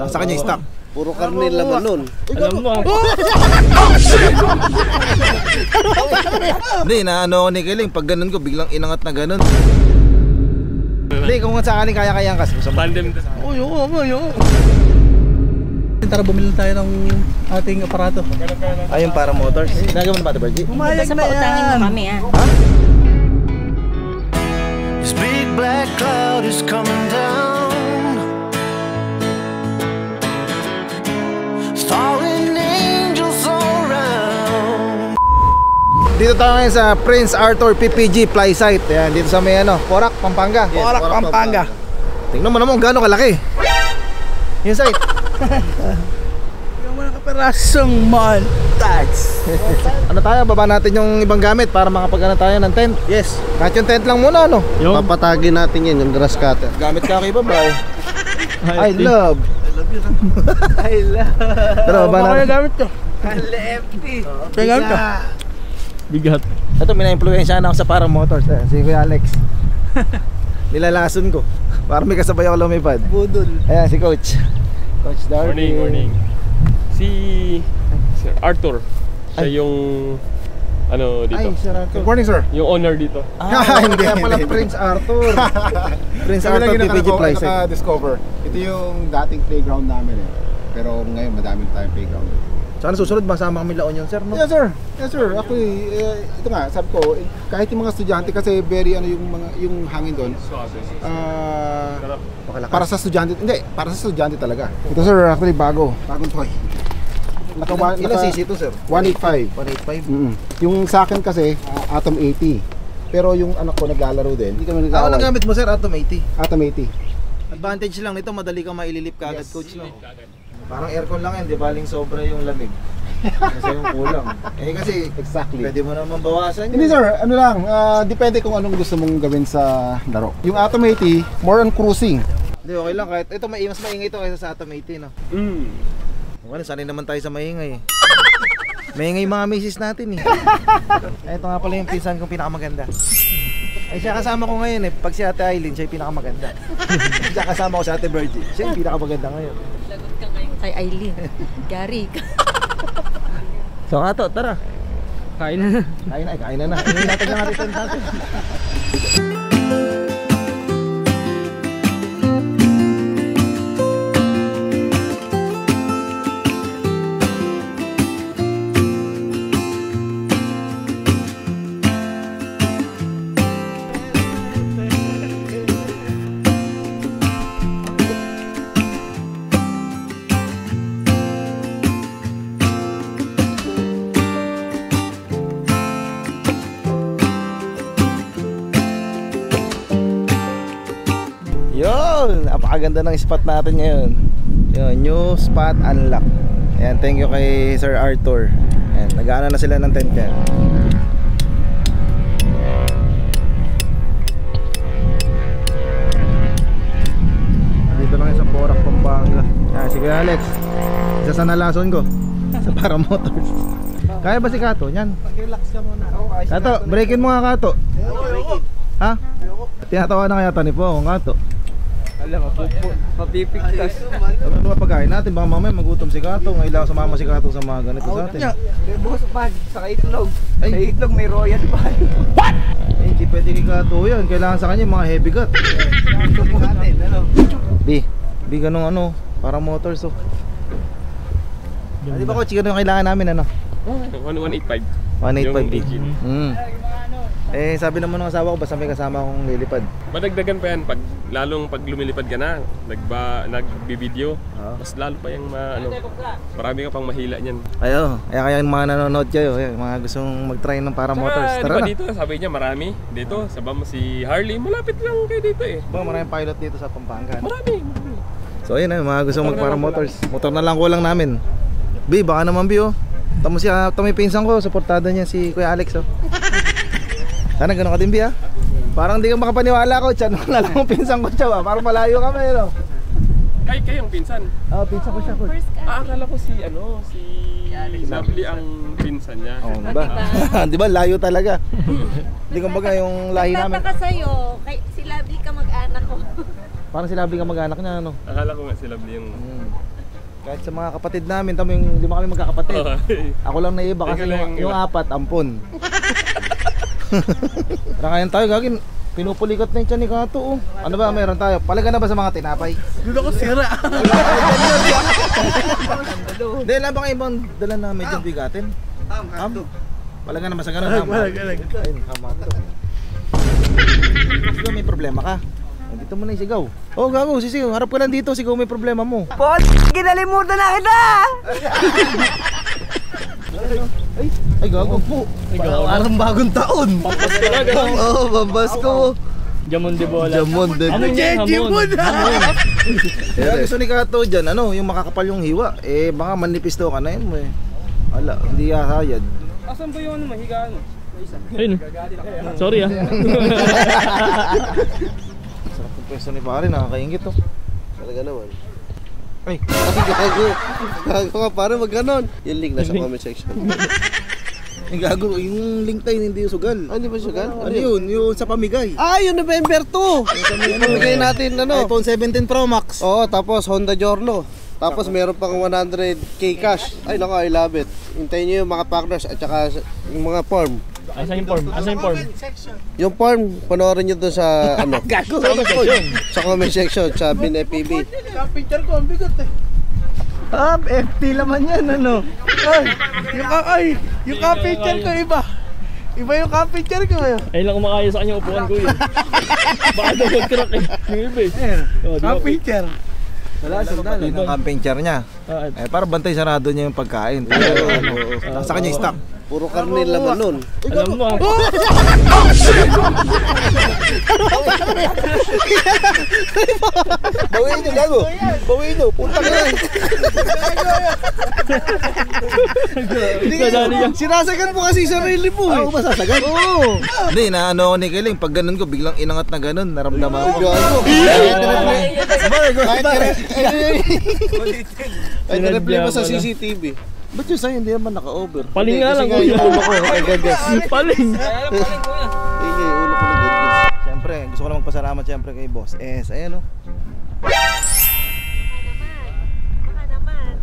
Sa kanya yung stock. Puro karne laman nun. Alam mo. Hindi, naano ako ni Kiling. Pag ganun ko, biglang inangat na ganun. Hindi, kung sakaling kaya-kayang kas. Tandem. Oo. Tara, bumili tayo ng ating aparato. Ayun, para motors. Nagawa na ba ito, Bergie? Pumayag na pautangin mo kami ha. This big black cloud is coming down. Fallen angels all around. Dito tayo ngayon sa Prince Arthur PPG Fly Site. Ayan, dito sa may Porac, Pampanga. Yes, Porac, Pampanga. Tingnan mo naman kung gaano kalaki yung site. Yung mga kaperasong montage. Ano tayo, baba natin yung ibang gamit para makapagana tayo ng tent. Yes. Kahit yung tent lang muna, ano? Papatagin natin yan, yung grass cutter. Gamit ka kay babae. I love. I love. Tara, baba Baka natin. yung gamit ko. Kalefty. Kaya gamit ko. Bigat. Ito, mina-influensya na ako sa Parang Motors. Si Kuya Alex. Nilalason ko para may kasabay ako lumipad. Budol. Ayan, si Coach Darby. Morning. Si Sir Arthur. Siya yung ano dito. Ay, Sir Arthur. Good morning, sir. Yung owner dito. Hindi, kaya pala Prince Arthur. Prince Kami lang Arthur yung PPG Fly Site. naka-discover. Ito yung dating playground namin eh. Pero ngayon madami tayong playground. Sana susunod, masama kami La Union, sir, no? Yes, sir. Yes, sir. Actually, ito nga, sabi ko, kahit yung mga estudyante kasi very yung hangin doon. Para sa estudyante, hindi, para sa estudyante talaga. Ito, sir, actually bagong toy. Ilan cc ito, sir? 185. 185? Yung sa akin kasi, Atom 80. Pero yung anak ko naglalaro din. Hindi kami Ako lang nag-away. gamit mo, sir, Atom 80. Atom 80. Advantage lang nito, madali kang maililip kagad, coach, no? Parang aircon lang yan, di baling sobra yung lamig. Kasi yung kulang. Eh kasi, Exactly. pwede mo naman bawasan Hindi yun. sir, ano lang, depende kung anong gusto mong gawin sa laro. Yung Atom 80, more on cruising. Hindi, okay lang, kahit ito, mas maingay ito kaysa sa Atom 80, no? Well, sanay naman tayo sa maingay. Maingay mga misis natin eh. Ito nga pala yung pinsan kong pinakamaganda. Ay siya kasama ko ngayon eh. Pag si Ate Aileen, siya yung pinakamaganda. Siya kasama ko si Ate Virgie, siya yung pinakamaganda ngayon. Lagot ka ngayon kay Aileen. Gary ka. So nga to, tara. Kain na. Kain na. Hindi natin na natin natin. Yun, napakaganda ng spot natin ngayon. Yun, new spot unlock. Ayan, thank you kay Sir Arthur. Ayan, nag-aana na sila ng tent yan. Dito lang sa Porac, Pampanga. Ayan, sige Alex, isa sa nalason ko sa Para Motors. Kaya ba si Kato? Yan. Relax ka muna. Kato, breakin mo nga Kato. Ha? Tinatawa na kaya tani po akong Kato. Alam, mapipigtas. Ano ba pagkain natin? Baka mamaya magutom si Kato. Ngayon sumama si Kato sa mga ganito sa atin. Buhos pa, saka itlog. Ay. Sa itlog may royal pa. What? Eh, hindi pwede kay Kato yan. Kailangan sa kanya mga heavy gut. B, ganun ano, para motors oh. Di ba coach, ganun kailangan namin ano? 185. 185B. Yung Eh sabi naman ng asawa ko, basta may kasama akong lilipad. Madagdagan pa yan lalong pag lumilipad ka na, nagbi-video. Mas lalo pa yung marami ka pang mahila niyan. Kaya yung mga nanonood kayo, mga gustong mag-try ng para motors. Tara na. Dito sabi niya marami dito, sabam si Harley, malapit lang kayo dito eh. Ba, maraming pilot dito sa Pampanga. Marami. So ayun mga gustong mag para motors. Motor na lang kulang namin. B, baka naman B oh. Tamo may pinsan ko, suportado niya si Kuya Alex oh. Sana ganun ka din, Bia. Parang hindi ka makapaniwala ko, Chan. Wala lang ang pinsan ko, Chawa. Parang malayo kami, no? Kayong pinsan? Oo, pinsan ko siya, Coach. Akala ko si Lovely ang pinsan niya. Oo, ba? Di ba, layo talaga. Hindi kumbaga yung lahi namin. Nagtataka sa'yo, si Lovely ka mag-anak ko. Parang si Lovely ka mag-anak niya, ano? Akala ko nga si Lovely yung... Kahit sa mga kapatid namin, tamo yung 5 kami magkakapatid. Ako lang na iba kasi yung 4, ampon. Tara ngayon tayo, gagin. Pinupulikot na yung tiyan ni Kato. Ano ba, meron tayo? Palaga na ba sa mga tinapay? Doon ako sira. Hindi, lang ba kayo ibang dala na medyo bigatin? Ham? Palaga na ba sa ganun? Ayun, hamato. Sigaw, may problema ka? Dito mo na yung sigaw. Oh, gago, sisigaw. Harap ka lang dito, sigaw may problema mo. Paul, ginalimutan na kita! Ay, gago po. Parang bagong taon. Oo, Bambasko. Jamon de bola. Jamon de Ano yan? Hamon. Kaya gusto ni Kato dyan, ano, yung makakapal yung hiwa. Eh, baka manipis daw ka na yun mo eh. Wala, hindi ahayad. Asan ba yung mahigaan mo? Ayun. Sorry ah. Sarap ng pwesto ni pare, nakakaingit to. Talaga naman. Ay, Gago. Gago ka, parang mag-ganon. Yung link nasa comment section. yung gago, yung link tayo hindi yung sugal. Hindi ba sugal? Ano yun? Yung sa pamigay. Yung November 2! Pamigay natin, iPhone 17 Pro Max. Oo, tapos Honda Giorno. Tapos meron pang 100k cash. Ay nako, I love it. Hintayin nyo yung mga partners at saka yung mga form. Asan yung form? Asan yung form? Yung form, panoorin nyo doon sa ano? Gago. Comment Sa comment section, sa BinFPB. Picture ko, ang bigot eh. FT laman yan, ano? Yung ka-picture ko iba. Iba yung ka-picture ko ngayon. Ayun lang kumakaya sa kanya upuan ko yun. Baka daw mag-crack eh. Yung iba eh. Ka-picture. Wala, sandal. Yun ang camping chair niya. Eh, para bantay sarado niya yung pagkain. Sa kanya yung stock. Puro karne laman nun. Alam mo ah. Bawiin nyo, gago. Bawiin nyo, punta ka yan. Nadali yan. Sinasagan mo kasi sarili mo eh. Ako ba sasagan? Oo. Hindi, naano ako ni Kiling. Pag ganun ko, biglang inangat na ganun. Naramdaman ko. Gago. Ay, na-replay mo sa CCTV. Ba't yung sa'yo hindi naman naka-over? Paling nga lang Kasi kuya. nga yung ulo ko, ay gagas. Paling. Ay, yung ulo ko na gagas. Siyempre, gusto ko lang magpasalamat siyempre kay Boss S. Ayan o. Baka naman.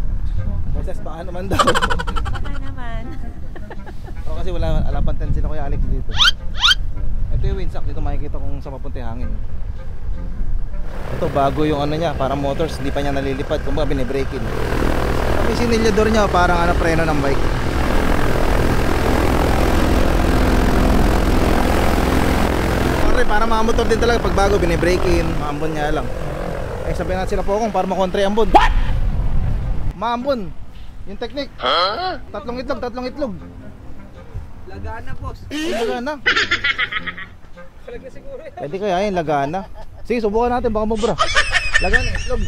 Boss S, baka naman daw. Baka naman. O kasi wala pang tensin ako kay Alex dito. Ito yung windsack, dito makikita kung sa mapunti hangin. Ito bago yung ano niya, parang motors, hindi pa niya nalilipad, kumbaga bine-break-in. May sinilyador niya, parang ano, preno ng bike. Para mamotor din talaga pag bago, bine-break-in, maambon niya lang. Eh sabihin natin sila po kung para makontra yung ambon. What? Maambon. Yung technique. Tatlong itlog. Lagana, boss. Lagana. Kalag na siguro yan. Pwede kaya yun, lagana. Sige, subukan natin, baka mabura. Lagana, itlog.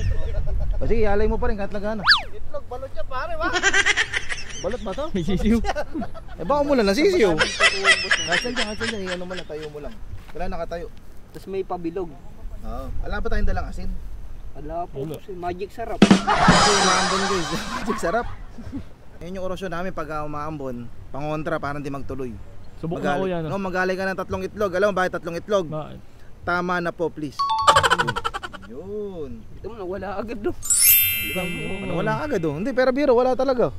O sige, alay mo pa rin kahit lagana. Itlog, balot niya pare, ba? Balot ba to? May sisiw. Eh baka mula na sisiyo. Hasan dyan, ano mo lang, tayo mo lang. Kailangan nakatayo. Tapos may pabilog. Oo. Wala pa tayong dalang asin. Wala po, magic sarap. Kasi umaambon guys. Magic sarap. Yun yung orasyon namin pag umaambon. Pangontra para hindi magtuloy. Subok na ako yan. No, magalay ka ng 3 itlog. Alam mo bakit 3 itlog? Bakit? Tama na po please. Yun. Ito mo, wala agad do. Diba? Wala agad oh. Hindi, pero biro, wala talaga.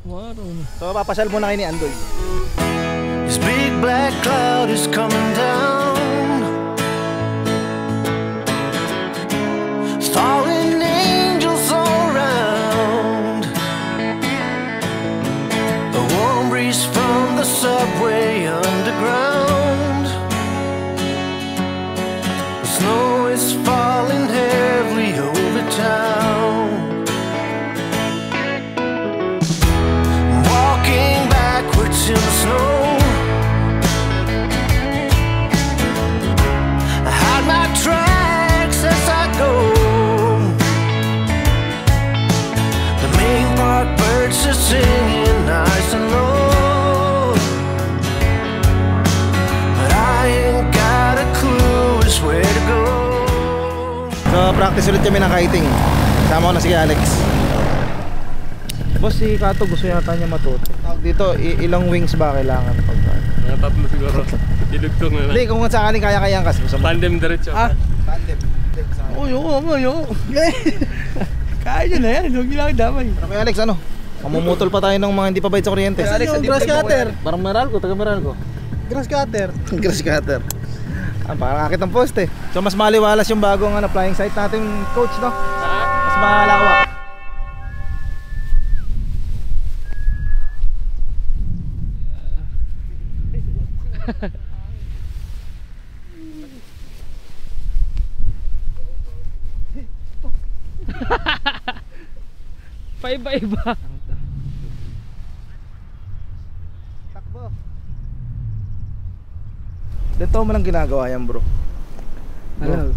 So papasyal muna kayo ni Andoy. This big black cloud is coming down. Fallen angels all around. A warm breeze from the subway underground. The snow is falling heavily over town. Walking backwards in the snow. I hide my tracks as I go. The main part birds are singing nice and low. But I ain't got a clue as where to go. So practice ulit kami ng kiting. Sama ko na si Alex. Boss, si Kato gusto yata niya matuto. Dito, ilang wings ba kailangan pagka? Mga 3 siguro. Ilugtong na lang. Hindi, kung sakaling kaya-kayang kas. Tandem diretso. Tandem. Oo. Kaya Ayun na yan, huwag nyo lang damay. Ano kaya Alex, ano? Mamumutol pa tayo ng mga hindi pa bayad sa kuryente. Alex, yung grass cutter. Parang Meralco, taga Meralco. Grass cutter. Grass cutter. Parang akit ng poste. So mas maliwalas yung bagong flying site natin, coach, no? Mas malawak. Paiba-iba. Takbo. Dito mo lang ginagawa yan, bro. Ano,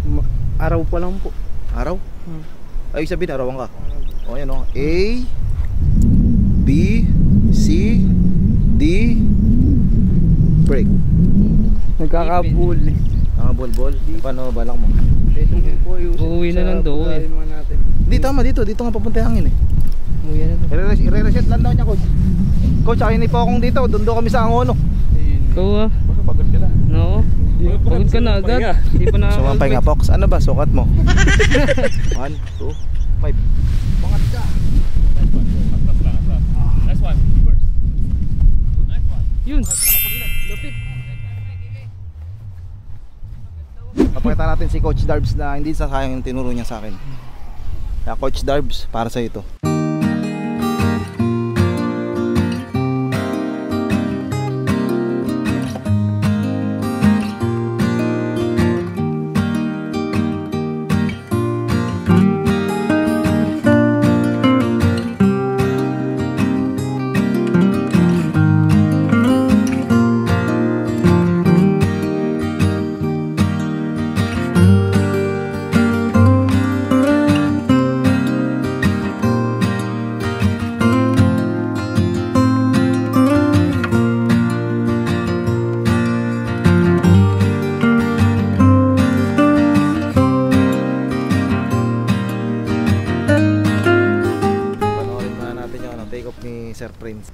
araw pa lang po. Araw? Ay, sabihin, arawan ka. O, yan o. A, B, C, D, break. Nagkakabul eh. Bol-bol. Paano balak mo? Uuwi na lang doon eh. Hindi, tama dito. Dito nga papunta yung hangin eh. Uuwi na lang. I-reset lang daw niya, coach. Coach, akin po akong dito. Doon daw kami sa Angono. Ikaw ah. Pagod ka na. No. Pagod ka na agad. Hindi pa na. So, ang pahinga, Fox. Ano ba? Sukat mo. 1, 2, 5. Pangat ka. Nice one. Reverse. Nice one. Yun. Lapit. Papakita natin si Coach Darbs na hindi sasayang yung tinuro niya sa akin. Kaya Coach Darbs, para sa ito.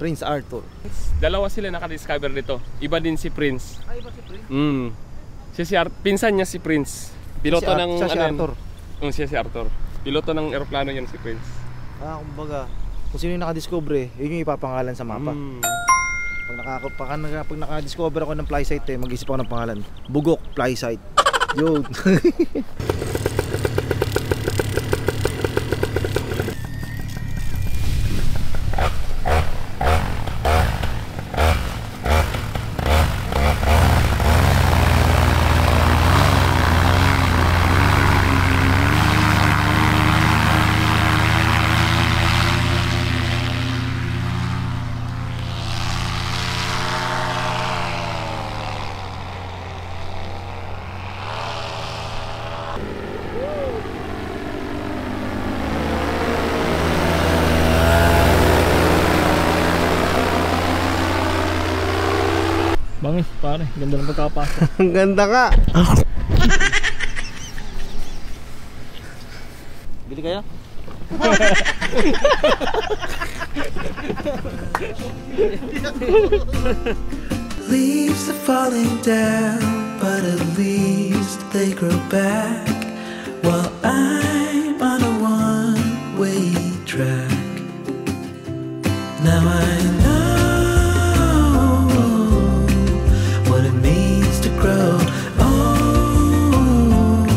Prince Arthur. Dalawa sila nakadiscover dito. Iba din si Prince. Ay, iba si Prince? Pinsan niya si Prince. Piloto ng siya si Arthur. Siya si Arthur. Piloto ng eroplano yan si Prince. Kumbaga, kung sino yung nakadiscover yun yung ipapangalan sa mapa. Pag nakadiscover ako ng fly site mag-isip ako ng pangalan. Bugok Fly Site. Yun. Bangis pare, ganda ng pagkakapasok. Ang ganda ka. Bili kaya? Leaves are falling down, but at least they grow back. While I'm on a one-way track. Now I know what it means to grow old.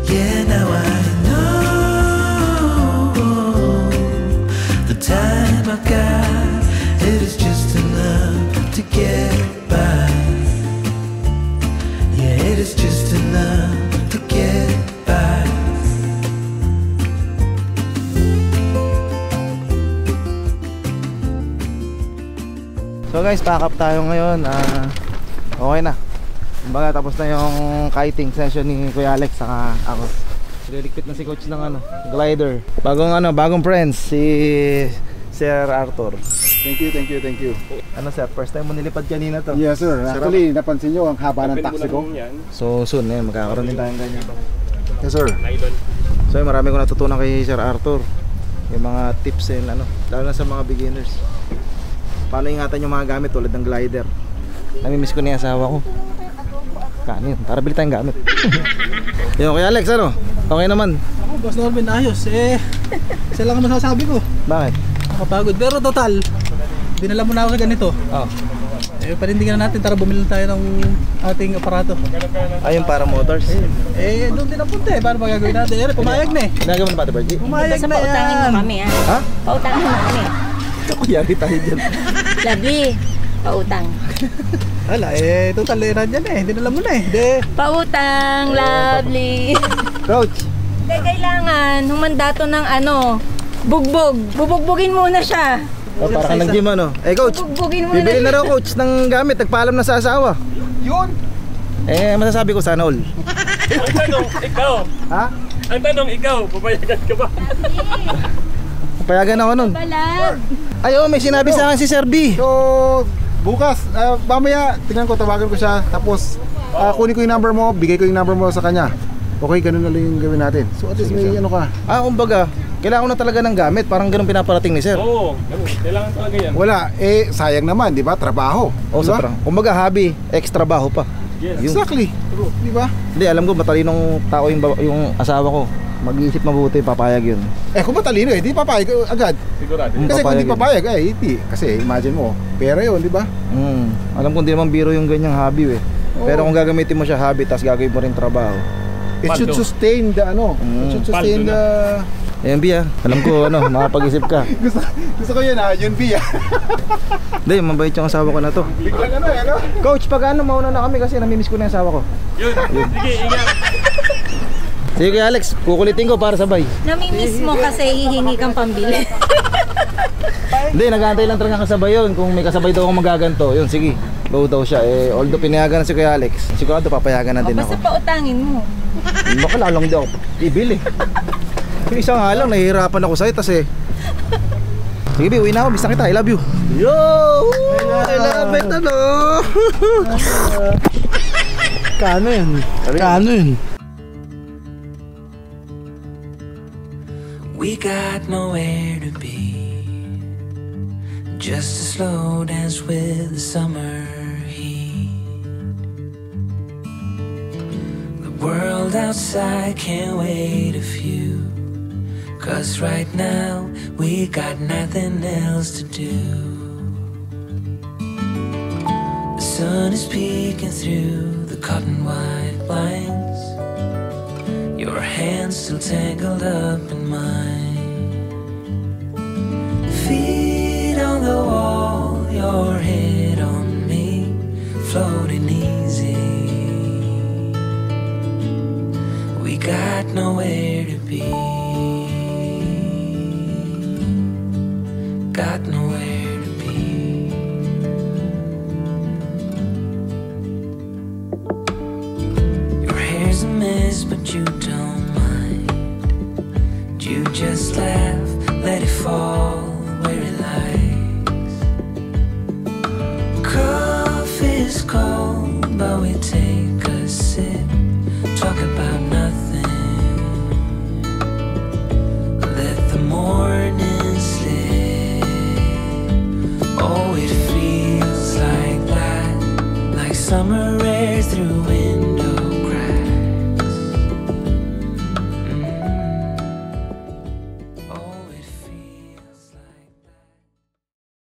Yeah, now I know the time I've got, it is just enough to get by. Yeah, it is just enough to get by. So guys, pack up tayo ngayon. Okay na. Kumbaga tapos na yung kiting session ni Kuya Alex saka ako. Liligpit na si coach ng glider. Bagong friends si Sir Arthur. Thank you. Ano sir, first time mo nilipad kanina to? Yes sir, actually napansin nyo ang haba ng taxi ko. So soon magkakaroon din tayong ganyan. Yes sir. Nylon. So marami ko natutunan kay Sir Arthur. Yung mga tips lalo na sa mga beginners. Paano ingatan yung mga gamit tulad ng glider. Namimiss ko na yung asawa ko. Kanin, para bili tayong gamit. Yung Kuya Alex, okay naman? Boss Norman, ayos. Isa lang ang masasabi ko. Bakit? Nakapagod. Pero total, dinala mo na ako sa ganito. Oh. Panindigan na natin, tara bumili na tayo ng ating aparato. Ayun para motors. Doon din napunta eh. Paano ba gagawin natin? Pumayag na eh. Nagawin na ba ito, Bergie? Pumayag Basta na pautangin yan. mo kami ha. Ha? Pautangin mo kami. Kuyari tayo dyan. Lovely. Pautang. Wala total nandyan eh. Dinala mo na eh. Pautang, lovely. Coach. Kailangan humandato ng bugbog. Bubugbugin muna siya. Para ka nag-gym ano. Coach. Bubugbugin muna Bibili siya. na raw coach ng gamit. Nagpaalam na sa asawa. Yun! Masasabi ko sana all. Ang tanong, ikaw. Ha? Ang tanong, ikaw. Papayagan ka ba? Payagan ako nun. Balag. Ay, may sinabi sa akin si Sir B. So, bukas, mamaya, tingnan ko, tawagan ko siya. Tapos, kunin ko yung number mo, bigay ko yung number mo sa kanya. Okay, ganun na lang yung gawin natin. So, at least may ano ka. Kumbaga, kailangan ko na talaga ng gamit. Parang ganun pinaparating ni Sir. Oo, kailangan talaga yan. Wala, sayang naman, di ba? Trabaho. O, Di ba? sobrang. Kumbaga, hobby, extra baho pa. Yes. Yun. Exactly. Di ba? Hindi, alam ko, matalinong tao yung asawa ko. Mag-iisip mabuti, papayag yun. Kung matalino di papayag agad. Sigurado. Kasi kung di Papayag papayag, hindi. Kasi imagine mo, pera yun, di ba? Alam ko hindi naman biro yung ganyang hobby eh. Pero kung gagamitin mo siya hobby, tapos gagawin mo rin trabaho. It should Paldo. sustain the it should sustain Paldo the... Ayan, B, alam ko, makapag-isip ka. gusto ko yun yun B Hindi, mabait yung asawa ko na to. Biglang ano? Coach, pag mauna na kami kasi namimiss ko na yung asawa ko. Yun. Sige, ingat. Sige kay Alex, kukulitin ko para sabay. Namimiss mo kasi hihingi kang pambili. Hindi, nag-aantay lang talaga kasabay yun. Kung may kasabay daw akong magaganto, yun, sige. Go daw siya. Although pinayagan na si Kuya Alex, sigurado papayagan na din ako. Basta pautangin mo. Baka lalong di ako ibili. Yung isa nga lang, nahihirapan ako sa'yo, tas sige, B, uwi na ako. Miss na kita. I love you. Yo! I love it, Kano yun? We got nowhere to be, just a slow dance with the summer heat. The world outside can't wait a few, 'cause right now we got nothing else to do. The sun is peeking through the cotton white blinds, your hands still tangled up in mine. Feet on the wall, your head on me, floating easy. We got nowhere to be, got nowhere to be. Your hair's a mess, but you don't mind. You just laugh, let it fall where it likes. Coffee's cold, but we take a sip, talk about nothing. Let the morning slip. Oh, it feels like that, like summer air through window.